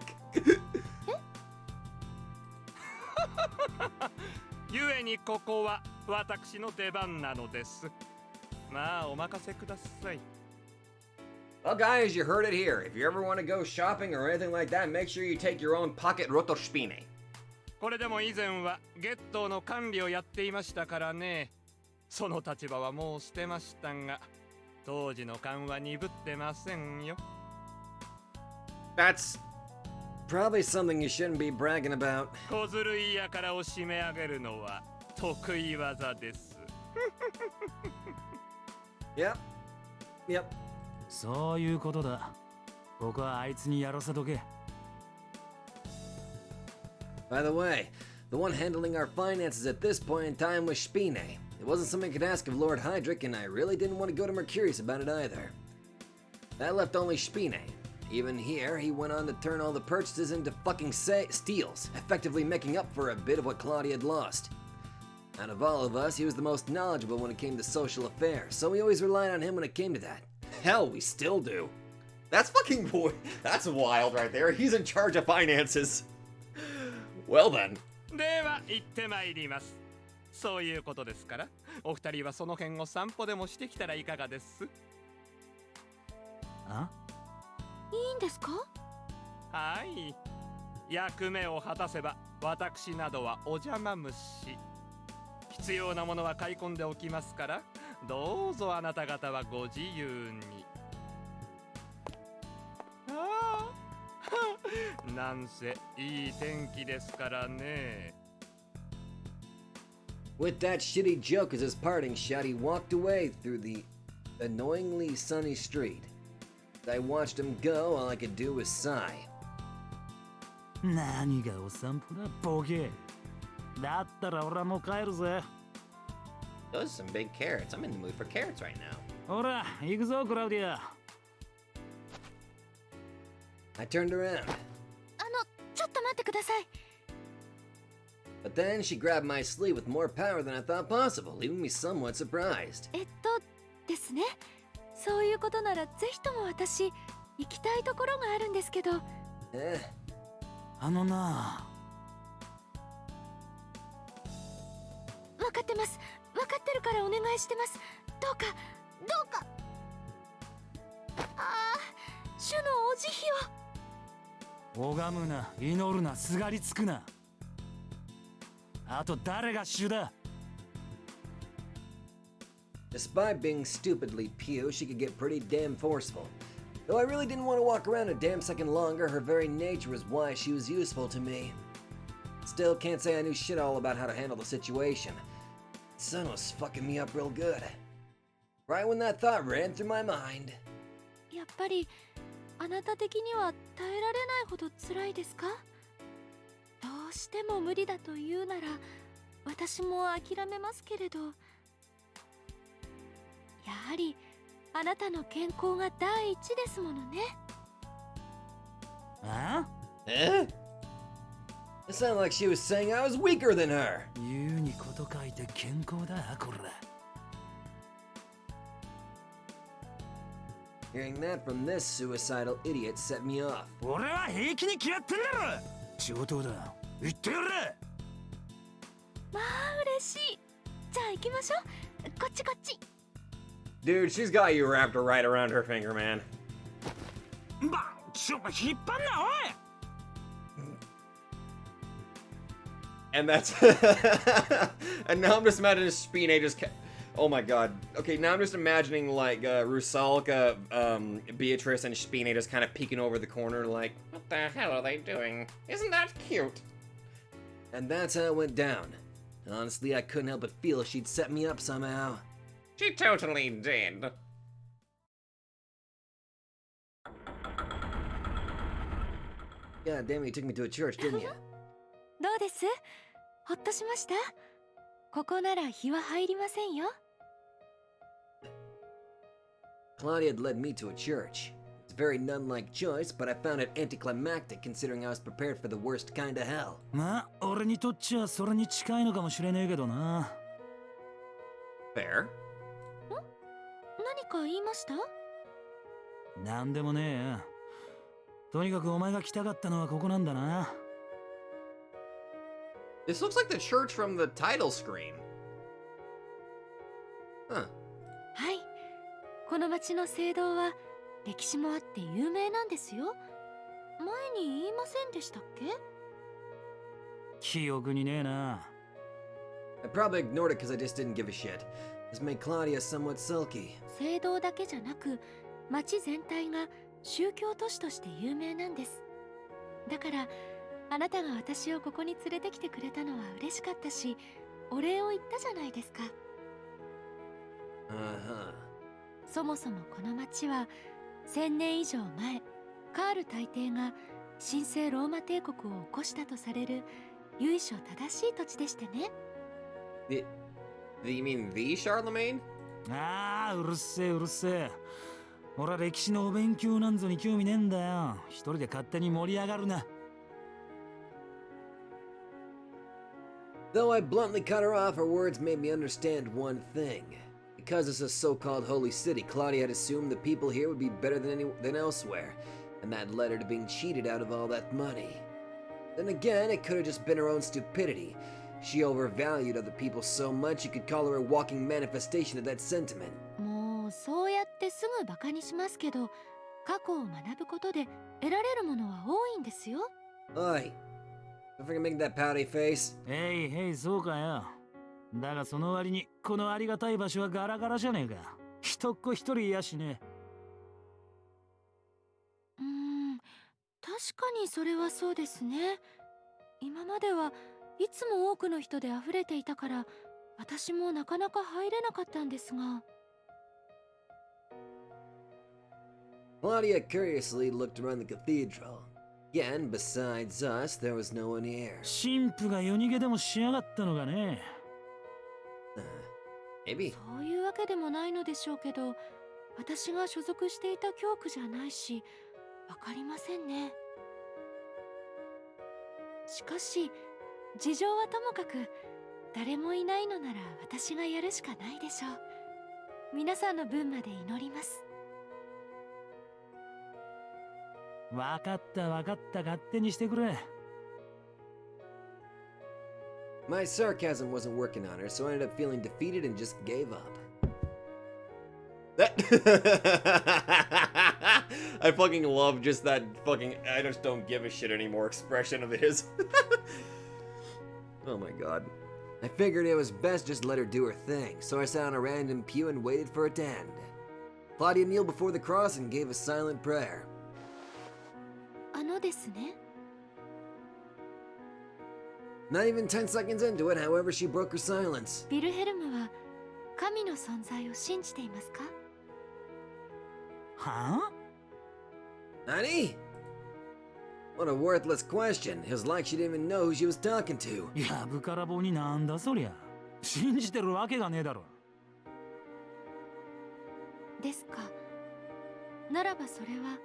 故にここは私の出番なのです。まあお任せください。 Well, guys, you heard it here. If you ever want to go shopping or anything like that, make sure you take your own pocket roto Spinne. これでも以前はゲットーの管理をやっていましたからね。その立場はもう捨てましたが、当時の勘は鈍ってませんよ。 That's probably something you shouldn't be bragging about. 小ずるいやからを締め上げるのは得意技です。Yep. そういうことだ。ここはあいつにやらせとけ。By the way, The one handling our finances at this point in time was Spinne. It wasn't something I could ask of Lord Hydric, and I really didn't want to go to Mercurius about it either. That left only Spinne. Even here, he went on to turn all the purchases into fucking steals, effectively making up for a bit of what Claudia had lost. Out of all of us, he was the most knowledgeable when it came to social affairs, so we always relied on him when it came to that. Hell, we still do. That's fucking that's wild right there. He's in charge of finances. Well then. では行ってまいります。そういうことですから、お二人はその辺を散歩でもしてきたらいかがです？あ？いいんですか？はい。役目を果たせば、私などはお邪魔虫。必要なものは買い込んでおきますから、どうぞあなた方はご自由に。ああ、なんせいい天気ですからね。With that shitty joke as his parting shot, he walked away through the annoyingly sunny street. I watched him go, all I could do was sigh. 何がお散歩だ、ボケ。だったら俺はもう帰るぜ。Those are some big carrots. I'm in the mood for carrots right now. ほら、行くぞ、クラウディア。I turned around. ちょっと待ってください。But then she grabbed my sleeve with more power than I thought possible, leaving me somewhat surprised. ですね。そういうことならぜひとも私行きたいところがあるんですけど。あのな。分かってます。分かってるからお願いしてます。どうか。ああ、主のお慈悲を。拝むな、祈るな、すがりつくな。あと誰が主だ。Despite being stupidly pew, she could get pretty damn forceful. Though I really didn't want to walk around a damn second longer, her very nature was why she was useful to me. Still, can't say I knew shit all about how to handle the situation. The sun was fucking me up real good. Right when that thought ran through my mind. やっぱりあなた的には耐えられないほど辛いですか？どうしても無理だと言うなら私も諦めますけれど、やはりあなたの健康が第一ですものね。あ？It sounded like she was saying I was weaker than her. 言うにこと書いて健康だ、こら。Hearing that from this suicidal idiot set me off. 俺は平気に決まってんだろ。上等だ。言ってやれ。まあ嬉しい。じゃあ行きましょう。こっちこっち。Dude, she's got you wrapped right around her finger, man. ちょっと引っ張んな、おい。 And that's and now I'm just imagining Spinne just oh my god. Okay, now I'm just imagining like Rusalka, Beatrice, and Spinne just kind of peeking over the corner like, What the hell are they doing? Isn't that cute? And that's how it went down. Honestly, I couldn't help but feel she'd set me up somehow. She totally did. God damn it, you took me to a church, didn't you? どうです？ほっとしました？ここなら日は入りませんよ。Claudia had led me to a church. It's a very nun-like choice, but I found it anticlimactic considering I was prepared for the worst kind of hell. まあ、俺にとっちゃそれに近いのかもしれねえけどな。fair. 何か言いました？なんでもねえや。とにかくお前が来たかったのはここなんだな。This looks like the church from the title screen. Huh. はい。この町の聖堂は歴史もあって有名なんですよ。前に言いませんでしたっけ？記憶にねえな。I probably ignored it because I just didn't give a shit. This made Claudia somewhat sulky. 聖堂だけじゃなく、町全体が宗教都市として有名なんです。だから、あなたが私をここに連れてきてくれたのは嬉しかったし、お礼を言ったじゃないですか。そもそもこの町は1000年以上前、カール大帝が神聖ローマ帝国を起こしたとされる由緒正しい土地でしてね。You mean the Charlemagne? ああ、うるせえうるせえ。俺は歴史のお勉強なんぞに興味ねえんだよ。一人で勝手に盛り上がるな。Though I bluntly cut her off, her words made me understand one thing. Because it's a so-called holy city, Claudia had assumed the people here would be better than elsewhere, and that led her to being cheated out of all that money. Then again, it could have just been her own stupidity. She overvalued other people so much you could call her a walking manifestation of that sentiment. もうそうやってすぐバカにしますけど、過去を学ぶことで得られるものは多いんですよ。Oi, don't forget making that pouty face. へいへい、そうかよ。だがその割にこのありがたい場所はガラガラじゃねえか。人っ子一人いやしね。確かにそれはそうですね。今まではいつも多くの人で溢れていたから、私もなかなか入れなかったんですが。Claudia curiously looked around the cathedral. Again, besides us, there was no one here. 神父が夜逃げでもしやがったのがね。Maybe. そういうわけでもないのでしょうけど、私が所属していた教区じゃないし、わかりませんね。しかし、事情はともかく、誰もいないのなら私がやるしかないでしょう。皆さんの分まで祈ります。わかったわかった、勝手にしてくれ。My sarcasm wasn't working on her, so I ended up feeling defeated and just gave up. That I fucking love just that fucking I just don't give a shit anymore expression of his. Oh my god. I figured it was best just let her do her thing, so I sat on a random pew and waited for it to end. Claudia kneeled before the cross and gave a silent prayer. ですね。Not even 10 seconds into it, however, she broke her silence. ヴィルヘルムは神の存在を信じていますか？はぁ？Nani? What a worthless question. It was like she didn't even know who she was talking to. やぶからぼうになんだそりゃ。信じてるわけがねえだろ。ですか。ならばそれは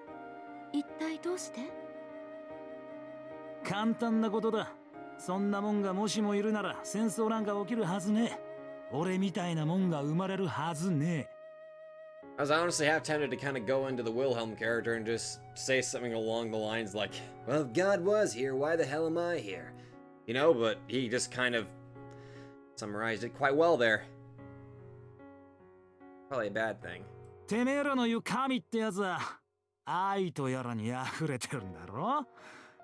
一体どうして？簡単なことだ。そんなもんがもしもいるなら戦争なんか起きるはずねえ。俺みたいなもんが生まれるはずねえ。I was honestly half tempted to kind of go into the Wilhelm character and just say something along the lines like, well, if God was here, why the hell am I here? You know, but he just kind of summarized it quite well there. Probably a bad thing. てめえらの言う神ってやつは愛とやらに溢れてるんだろ。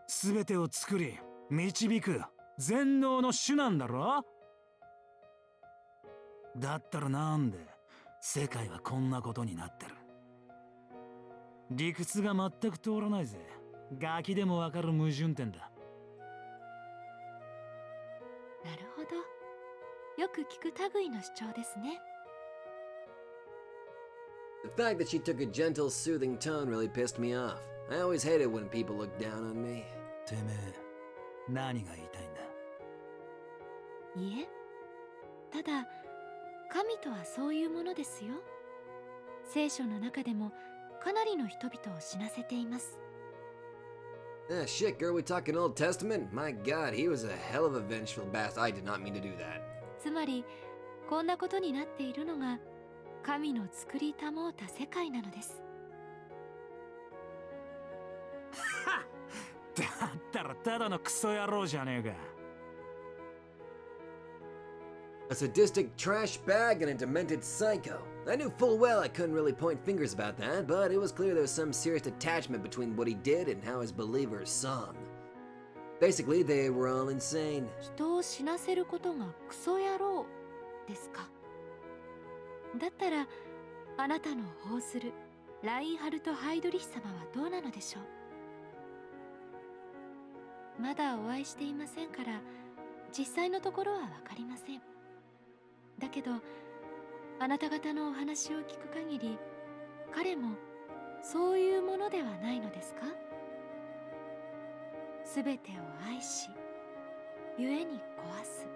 すべてを作り導く全能の主なんだろ。だったらなんで世界はこんなことになってる。理屈が全く通らないぜ。ガキでもわかる矛盾点だ。なるほど。よく聞く類の主張ですね。The fact that she took a gentle, soothing tone really pissed me off. I always hated when people look down on me. てめえ、何が言いたいんだ？いえ、ただ神とはそういうものですよ。聖書の中でもかなりの人々を死なせています。Ah, shit, girl, we talking Old Testament? My god, he was a hell of a vengeful bastard. I did not mean to do that. つまり、こんなことになっているのが神の作りたもうた世界なのです。だったらただのクソ野郎じゃねえか。A sadistic trash bag and a demented psycho. I knew full well I couldn't really point fingers about that, but it was clear there was some serious attachment between what he did and how his believers saw him. Basically, they were all insane. 人を死なせることがクソ野郎ですか。だったらあなたの奉するラインハルト・ハイドリヒ様はどうなのでしょう。まだお会いしていませんから実際のところは分かりません。だけどあなた方のお話を聞く限り彼もそういうものではないのですか？すべてを愛し故に壊す。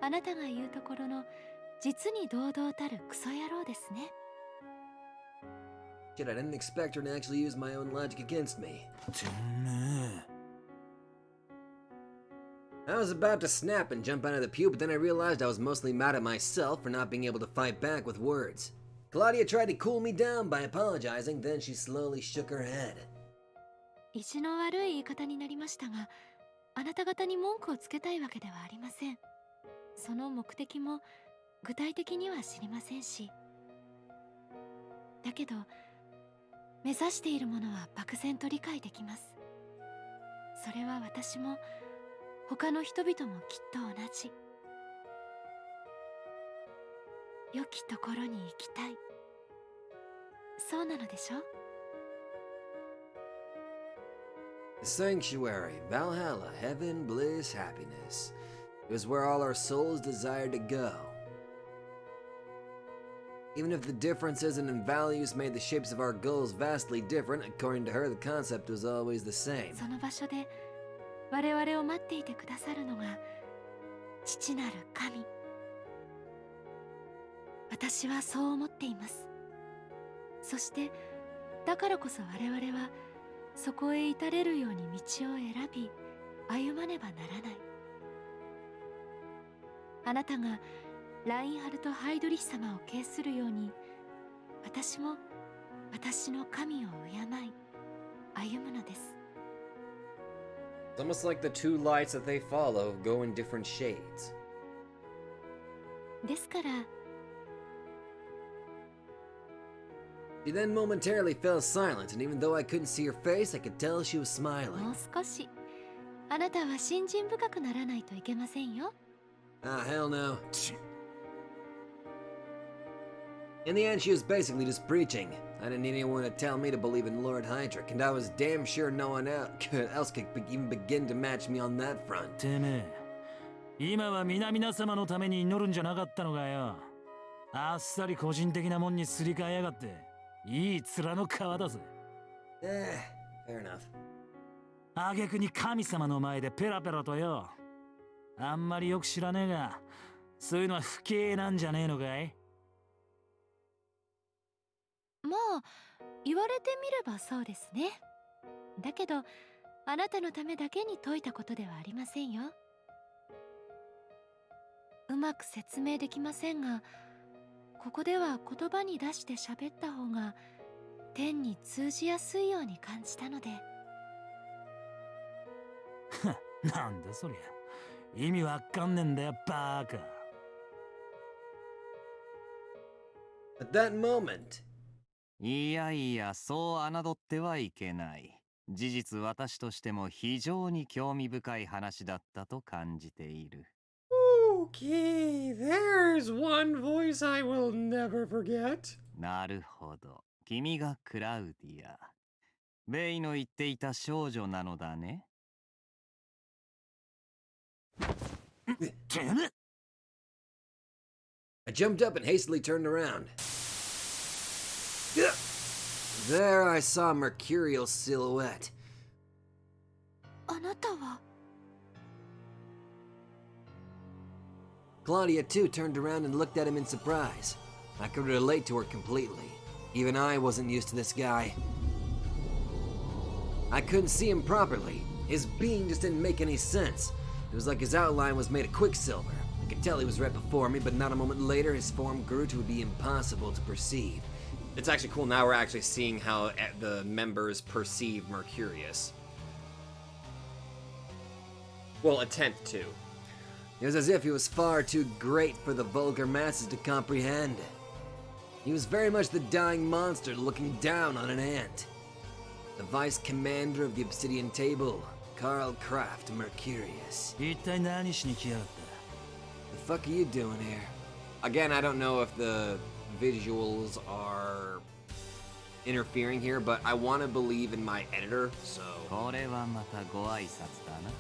あなたが言うところの実に堂々たるクソ野郎ですね。Shit, I didn't expect her to actually use my own logic against me. てめえ。I was about to snap and jump out of the pew, but then I realized I was mostly mad at myself for not being able to fight back with words. Claudia tried to cool me down by apologizing, then she slowly shook her head. 意地の悪い言い方になりましたが、あなた方に文句をつけたいわけではありません。その目的も具体的には知りませんし。だけど、目指しているものは漠然と理解できます。それは私も他の人々もきっと同じ。良きところに行きたい。そうなのでしょ？ The sanctuary, Valhalla, heaven, bliss, happiness. It was where all our souls desired to go. Even if the differences in values made the shapes of our goals vastly different, according to her, the concept was always the same. その場所で我々を待っていてくださるのが父なる神。私はそう思っています。そしてだからこそ我々はそこへ至れるように道を選び歩まねばならない。あなたがラインハルト・ハイドリヒ様を敬するように、私も私の神を敬い歩むのです。It's almost like the two lights that they follow go in different shades. ですから、 She then momentarily fell silent, and even though I couldn't see her face, I could tell she was も smiling. う少しあなたは信心深くならないといけませんよ。 Ah, hell no. In the end, she was basically just preaching. I didn't need anyone to tell me to believe in Lord Hydric, and I was damn sure no one else could even begin to match me on that front. てめえ、今は皆々様のために祈るんじゃなかったのかよ。あっさり個人的なもんにすり替えやがって、いい面の皮だぜ。Fair enough. 挙句に神様の前でペラペラとよ。あんまりよく知らねえが、そういうのは不敬なんじゃねえのかい？まあ言われてみればそうですね。だけどあなたのためだけに説いたことではありませんよ。うまく説明できませんが、ここでは言葉に出して喋った方が天に通じやすいように感じたので。なんだそりゃ。意味わかんねえんだよ、バーカ。At that moment, いやいや、そう侮ってはいけない。事実、私としても非常に興味深い話だったと感じている。Okay, there's one voice I will never forget. なるほど。君がクラウディア。ベイの言っていた少女なのだね。I jumped up and hastily turned around. There I saw a mercurial silhouette. あなたは。 Claudia too turned around and looked at him in surprise. I could relate to her completely. Even I wasn't used to this guy. I couldn't see him properly. His being just didn't make any sense. It was like his outline was made of quicksilver. I could tell he was right before me, but not a moment later his form grew to be impossible to perceive. It's actually cool. Now we're actually seeing how the members perceive Mercurius. Well, attempt to. It was as if he was far too great for the vulgar masses to comprehend. He was very much the dying monster looking down on an ant. The vice commander of the Obsidian Table, Karl Kraft Mercurius. 一体何しに来やがっ The fuck are you doing here? Again, I don't know if the visuals are interfering here, but I want to believe in my editor, so... これはまたご挨拶だな。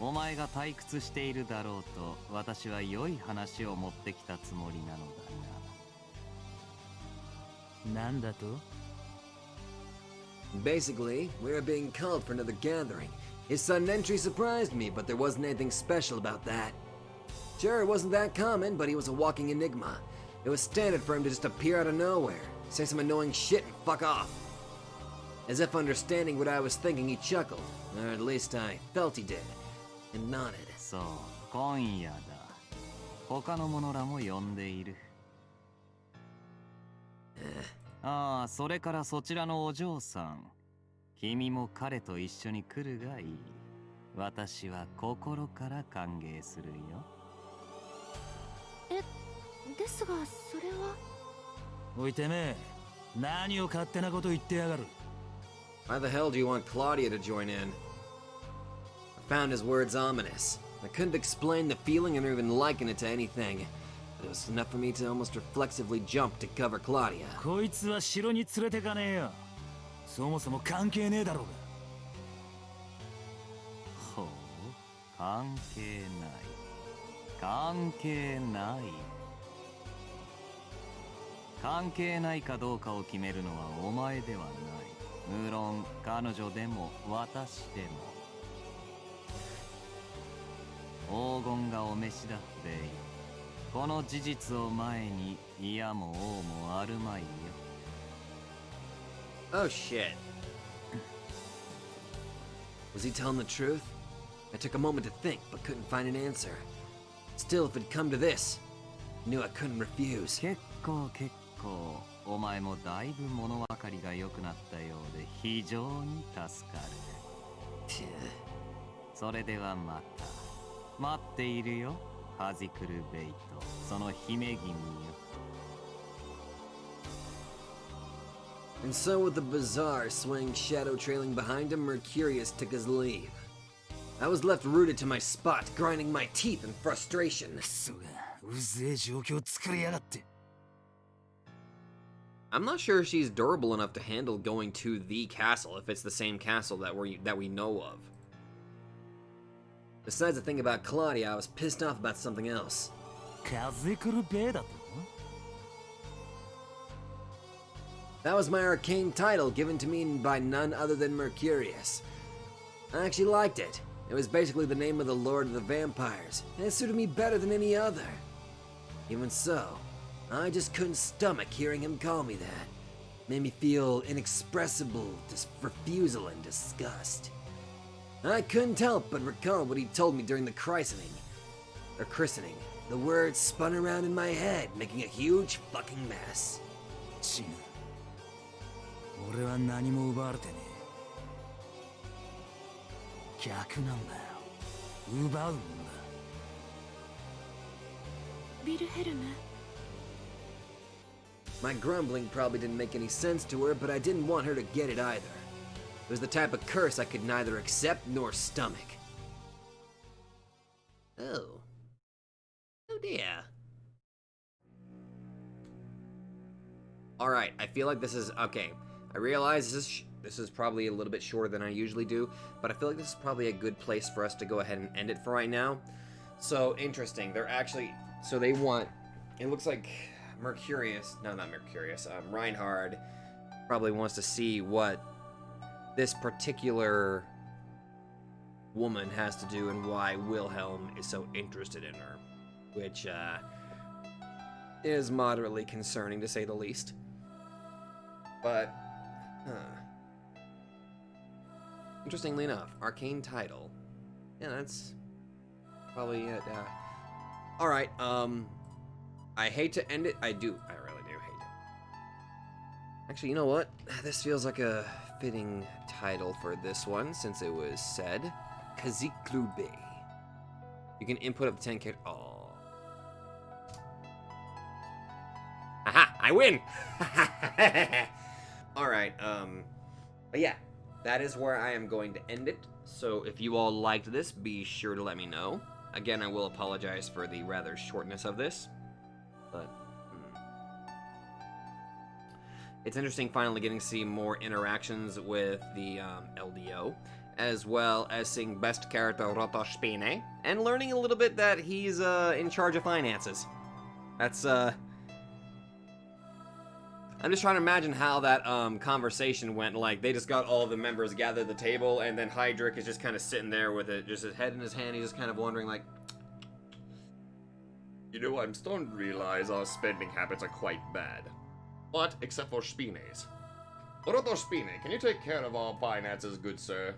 お前が退屈しているだろうと、私は良い話を持ってきたつもりなのだが。なんだと？ Basically, we were being called for another gathering, His sudden entry surprised me, but there wasn't anything special about that. Sure, it wasn't that common, but he was a walking enigma. It was standard for him to just appear out of nowhere, say some annoying shit and fuck off. As if understanding what I was thinking, he chuckled, or at least I felt he did, and nodded. そう、今夜だ。他の者らも呼んでいる。ああ、それからそちらのお嬢さん。君も彼と一緒に来るがいい。私は心から歓迎するよ。ですがそれは。おいてめえ、何を勝手なこと言ってやがる。Why the hell do you want Claudia to join in? I found his words ominous. I couldn't explain the feeling or even liken it to anything. But it was enough for me to almost reflexively jump to cover Claudia. こいつは城に連れてかねえよ。そもそも関係ねえだろうが。ほう、関係ない。関係ない。関係ないかどうかを決めるのはお前ではない。無論彼女でも私でも。黄金がお召しだっていい。この事実を前に嫌も王もあるまいよ。Oh shit. Was he telling the truth? I took a moment to think, but couldn't find an answer. Still, if it'd come to this, I knew I couldn't refuse. 結構結構、お前もだいぶ物分かりが良くなったようで非常に助かる。それではまた。待っているよ、カジクルベイとその姫君よ。And so with the bizarre swaying shadow trailing behind him, Mercurius took his leave. I was left rooted to my spot, grinding my teeth in frustration. クソがうぜえ状況作りやがって。I'm not sure she's durable enough to handle going to the castle if it's the same castle that we know of. Besides the thing about Claudia, I was pissed off about something else. カゼクルベイだと？ That was my arcane title given to me by none other than Mercurius. I actually liked it. It was basically the name of the Lord of the Vampires, and it suited me better than any other. Even so, I just couldn't stomach hearing him call me that. Made me feel inexpressible refusal and disgust. I couldn't help but recall what he told me during the christening. The words spun around in my head, making a huge fucking mess. 死ぬ。俺は何も奪われてねえ。逆なんだよ。奪うもんだ。ビルヘルム。My grumbling probably didn't make any sense to her, but I didn't want her to get it either. It was the type of curse I could neither accept nor stomach. Oh. Oh dear. Alright, I feel like this is... Okay, I realize this is probably a little bit shorter than I usually do, but I feel like this is probably a good place for us to go ahead and end it for right now. So, interesting. They're actually... So they want... It looks like Mercurius... No, not Mercurius. Reinhard probably wants to see what this particular woman has to do and why Wilhelm is so interested in her. Which, is moderately concerning, to say the least. But, interestingly enough, arcane title. Yeah, that's probably it. Alright, I hate to end it. I really do hate it. Actually, you know what? This feels like a fitting title for this one, since it was said. Kaziklu Bey. You can input up to 10 characters. Oh. Aha! I win! Alright, but yeah, that is where I am going to end it. So if you all liked this, be sure to let me know. Again, I will apologize for the rather shortness of this, but it's interesting finally getting to see more interactions with the LDO, as well as seeing best character Spinne, and learning a little bit that he's in charge of finances. That's I'm just trying to imagine how that conversation went. Like, they just got all the members gathered at the table, and then Hydrick is just kind of sitting there with it, just his head in his hand. He's just kind of wondering, like, you know, I'm starting to realize our spending habits are quite bad. But, except for Spinne's. Kororo Spinne, can you take care of our finances, good sir?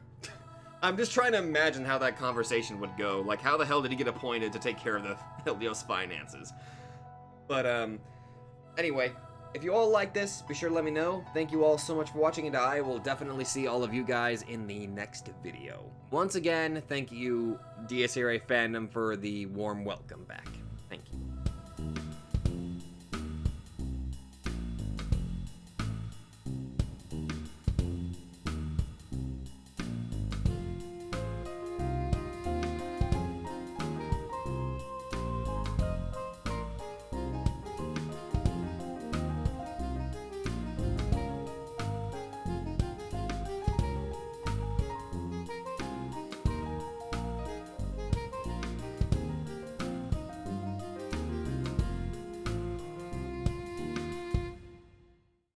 I'm just trying to imagine how that conversation would go. Like, how the hell did he get appointed to take care of the Helios finances? But, anyway, if you all like this, be sure to let me know. Thank you all so much for watching, and I will definitely see all of you guys in the next video. Once again, thank you, DS Irae fandom, for the warm welcome back.